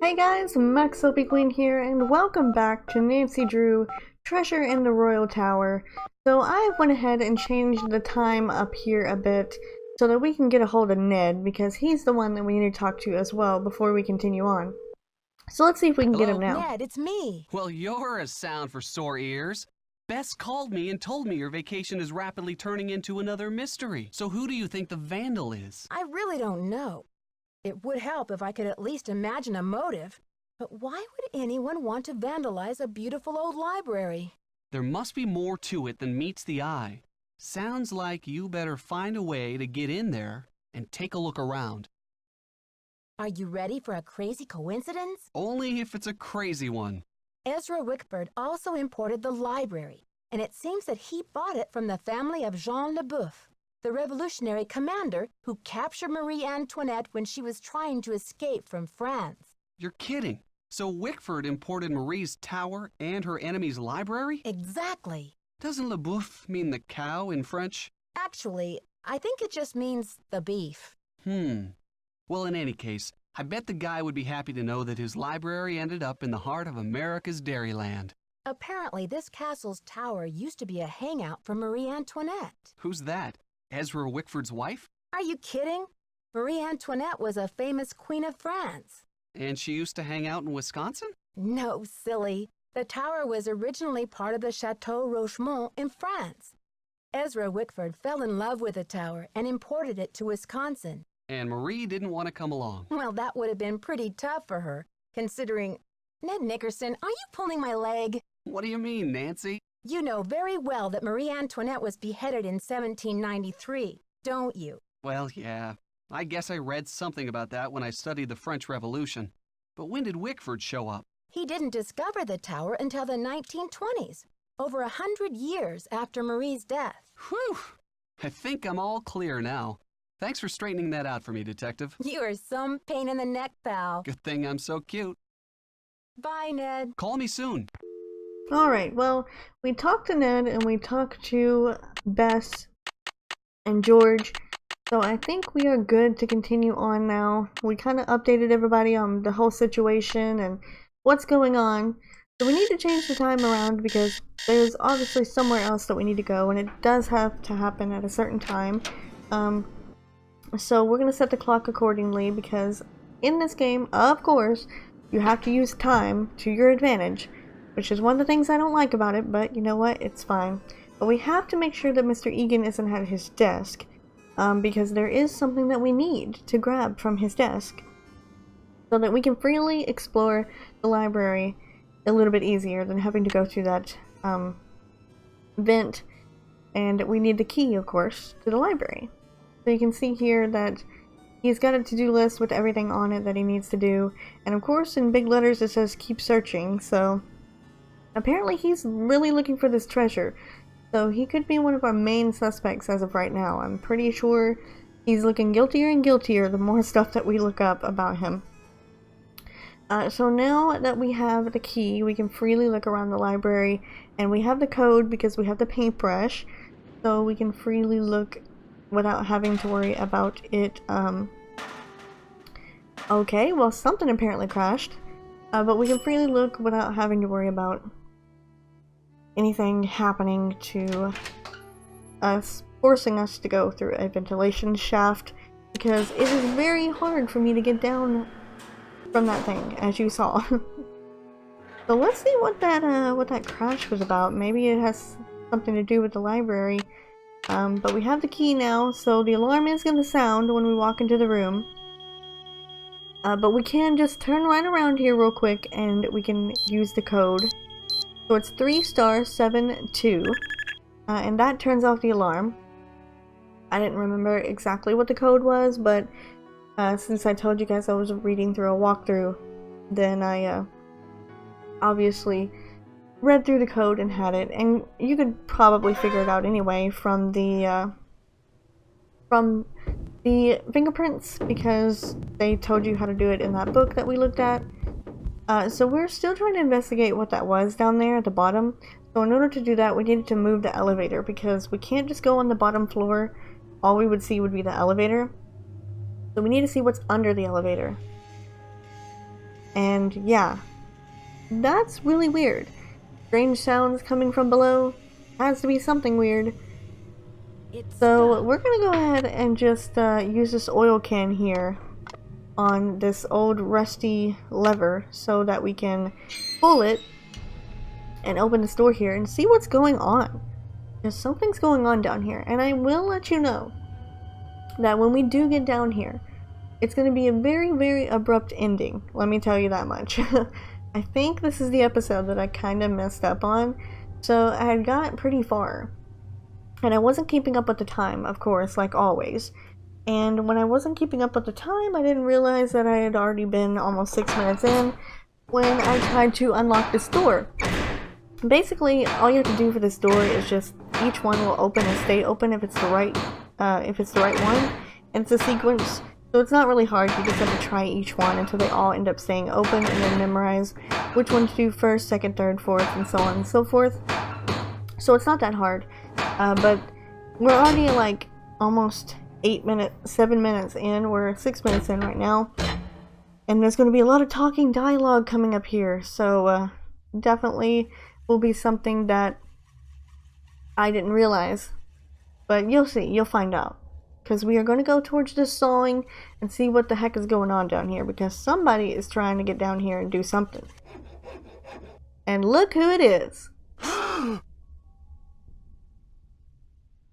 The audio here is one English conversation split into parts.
Hey guys, MaxLPQueen here, and welcome back to Nancy Drew Treasure in the Royal Tower. So I went ahead and changed the time up here a bit so that we can get a hold of Ned, because he's the one that we need to talk to as well before we continue on. So let's see if we can get him now. Ned, it's me. Well, you're a sound for sore ears. Bess called me and told me your vacation is rapidly turning into another mystery. So who do you think the vandal is? I really don't know. It would help if I could at least imagine a motive. But why would anyone want to vandalize a beautiful old library? There must be more to it than meets the eye. Sounds like you better find a way to get in there and take a look around. Are you ready for a crazy coincidence? Only if it's a crazy one. Ezra Wickford also imported the library, and it seems that he bought it from the family of Jean LeBoeuf, the revolutionary commander who captured Marie Antoinette when she was trying to escape from France. You're kidding. So Wickford imported Marie's tower and her enemy's library? Exactly. Doesn't LeBoeuf mean the cow in French? Actually, I think it just means the beef. Well, in any case, I bet the guy would be happy to know that his library ended up in the heart of America's Dairyland. Apparently, this castle's tower used to be a hangout for Marie Antoinette. Who's that? Ezra Wickford's wife? Are you kidding? Marie Antoinette was a famous queen of France. And she used to hang out in Wisconsin? No, silly. The tower was originally part of the Chateau Rochemont in France. Ezra Wickford fell in love with the tower and imported it to Wisconsin. And Marie didn't want to come along. Well, that would have been pretty tough for her, considering... Ned Nickerson, are you pulling my leg? What do you mean, Nancy? You know very well that Marie Antoinette was beheaded in 1793, don't you? Well, yeah. I guess I read something about that when I studied the French Revolution. But when did Wickford show up? He didn't discover the tower until the 1920s, over 100 years after Marie's death. Whew! I think I'm all clear now. Thanks for straightening that out for me, Detective. You are some pain in the neck, pal. Good thing I'm so cute. Bye, Ned. Call me soon. Alright, well, we talked to Ned and we talked to Bess and George. So I think we are good to continue on now. We kind of updated everybody on the whole situation and what's going on. So we need to change the time around because there's obviously somewhere else that we need to go, and it does have to happen at a certain time. So we're going to set the clock accordingly because in this game, of course, you have to use time to your advantage, which is one of the things I don't like about it, but you know what? It's fine. But we have to make sure that Mr. Egan isn't at his desk. Because there is something that we need to grab from his desk so that we can freely explore the library a little bit easier than having to go through that vent. And we need the key, of course, to the library. So you can see here that he's got a to-do list with everything on it that he needs to do, and of course in big letters it says keep searching, so apparently he's really looking for this treasure. So he could be one of our main suspects as of right now. I'm pretty sure he's looking guiltier and guiltier the more stuff that we look up about him. So now that we have the key, we can freely look around the library, and we have the code because we have the paintbrush, so we can freely look without having to worry about it. Okay, well something apparently crashed, but we can freely look without having to worry about anything happening to us, forcing us to go through a ventilation shaft, because it is very hard for me to get down from that thing, as you saw. So let's see what that crash was about. Maybe it has something to do with the library. But we have the key now, so the alarm is going to sound when we walk into the room. But we can just turn right around here real quick and we can use the code. So it's 3*72, and that turns off the alarm. I didn't remember exactly what the code was, but since I told you guys I was reading through a walkthrough, then I obviously read through the code and had it, and you could probably figure it out anyway from the fingerprints, because they told you how to do it in that book that we looked at. So we're still trying to investigate what that was down there at the bottom. So in order to do that, we needed to move the elevator, because we can't just go on the bottom floor. All we would see would be the elevator. So we need to see what's under the elevator. And yeah, that's really weird. Strange sounds coming from below. Has to be something weird. So we're gonna go ahead and just use this oil can here on this old rusty lever so that we can pull it and open this door here and see what's going on. Because something's going on down here, and I will let you know that when we do get down here, it's going to be a very, very abrupt ending. Let me tell you that much. I think this is the episode that I kind of messed up on. So I had got pretty far, and I wasn't keeping up with the time, of course, like always. And when I wasn't keeping up with the time, I didn't realize that I had already been almost 6 minutes in when I tried to unlock this door. Basically, all you have to do for this door is just each one will open and stay open if it's the right one, and it's a sequence. So it's not really hard. You just have to try each one until they all end up staying open, and then memorize which one to do first, second, third, fourth, and so on and so forth. So it's not that hard. But we're already like almost 7 minutes in. We're 6 minutes in right now, and there's going to be a lot of talking dialogue coming up here. So definitely will be something that I didn't realize, but you'll see, you'll find out, because we are going to go towards this sawing and see what the heck is going on down here, because somebody is trying to get down here and do something. And look who it is.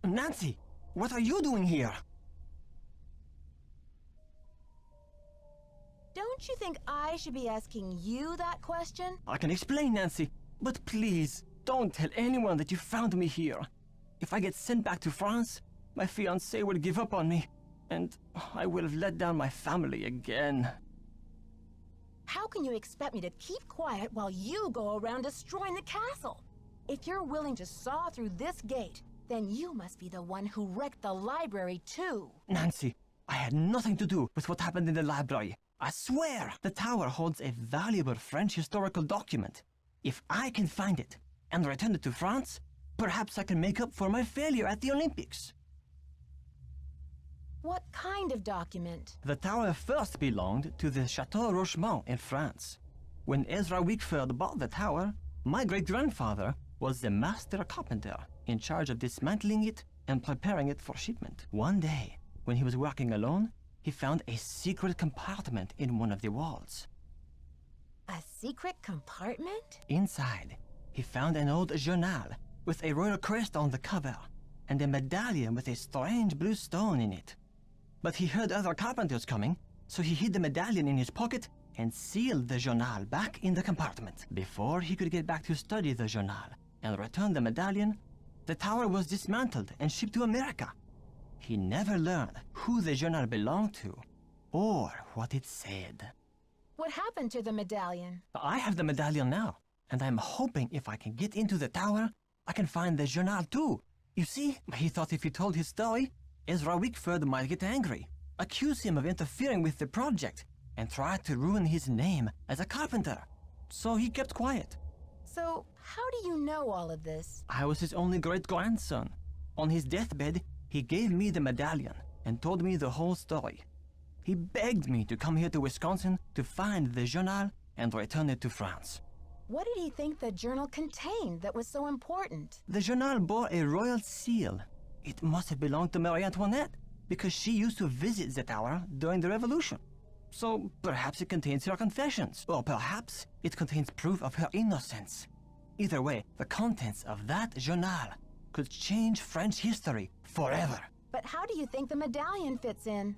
Nancy, what are you doing here? Don't you think I should be asking you that question? I can explain, Nancy, but please, don't tell anyone that you found me here. If I get sent back to France, my fiancé will give up on me, and I will have let down my family again. How can you expect me to keep quiet while you go around destroying the castle? If you're willing to saw through this gate, then you must be the one who wrecked the library too. Nancy, I had nothing to do with what happened in the library. I swear the tower holds a valuable French historical document. If I can find it and return it to France, perhaps I can make up for my failure at the Olympics. What kind of document? The tower first belonged to the Chateau Rochemont in France. When Ezra Wickford bought the tower, my great-grandfather was the master carpenter in charge of dismantling it and preparing it for shipment. One day, when he was working alone, he found a secret compartment in one of the walls. A secret compartment? Inside, he found an old journal with a royal crest on the cover and a medallion with a strange blue stone in it. But he heard other carpenters coming, so he hid the medallion in his pocket and sealed the journal back in the compartment. Before he could get back to study the journal and return the medallion, the tower was dismantled and shipped to America. He never learned who the journal belonged to or what it said. What happened to the medallion? I have the medallion now, and I'm hoping if I can get into the tower, I can find the journal too. You see, he thought if he told his story, Ezra Wickford might get angry, accuse him of interfering with the project, and try to ruin his name as a carpenter. So he kept quiet. So, how do you know all of this? I was his only great-grandson. On his deathbed, he gave me the medallion and told me the whole story. He begged me to come here to Wisconsin to find the journal and return it to France. What did he think the journal contained that was so important? The journal bore a royal seal. It must have belonged to Marie Antoinette, because she used to visit the tower during the Revolution. So perhaps it contains her confessions, or perhaps it contains proof of her innocence. Either way, the contents of that journal could change French history forever. But how do you think the medallion fits in?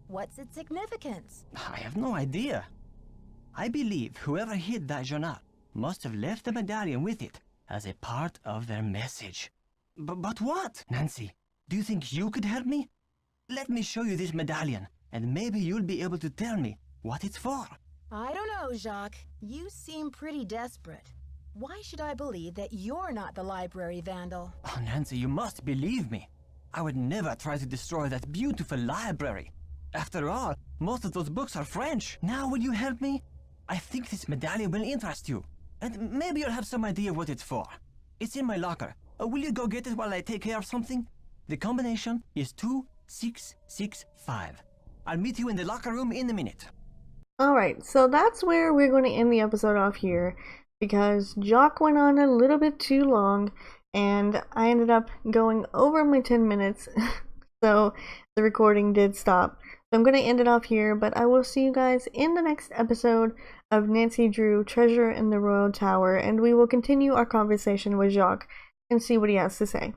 What's its significance? I have no idea. I believe whoever hid that journal must have left the medallion with it as a part of their message. But what? Nancy, do you think you could help me? Let me show you this medallion, and maybe you'll be able to tell me what it's for. I don't know, Jacques. You seem pretty desperate. Why should I believe that you're not the library vandal? Oh, Nancy, you must believe me. I would never try to destroy that beautiful library. After all, most of those books are French. Now will you help me? I think this medallion will interest you, and maybe you'll have some idea what it's for. It's in my locker. Will you go get it while I take care of something? The combination is 2665. I'll meet you in the locker room in a minute. Alright, so that's where we're going to end the episode off here, because Jock went on a little bit too long, and I ended up going over my 10 minutes, so the recording did stop. So I'm going to end it off here, but I will see you guys in the next episode of Nancy Drew Treasure in the Royal Tower, and we will continue our conversation with Jacques and see what he has to say.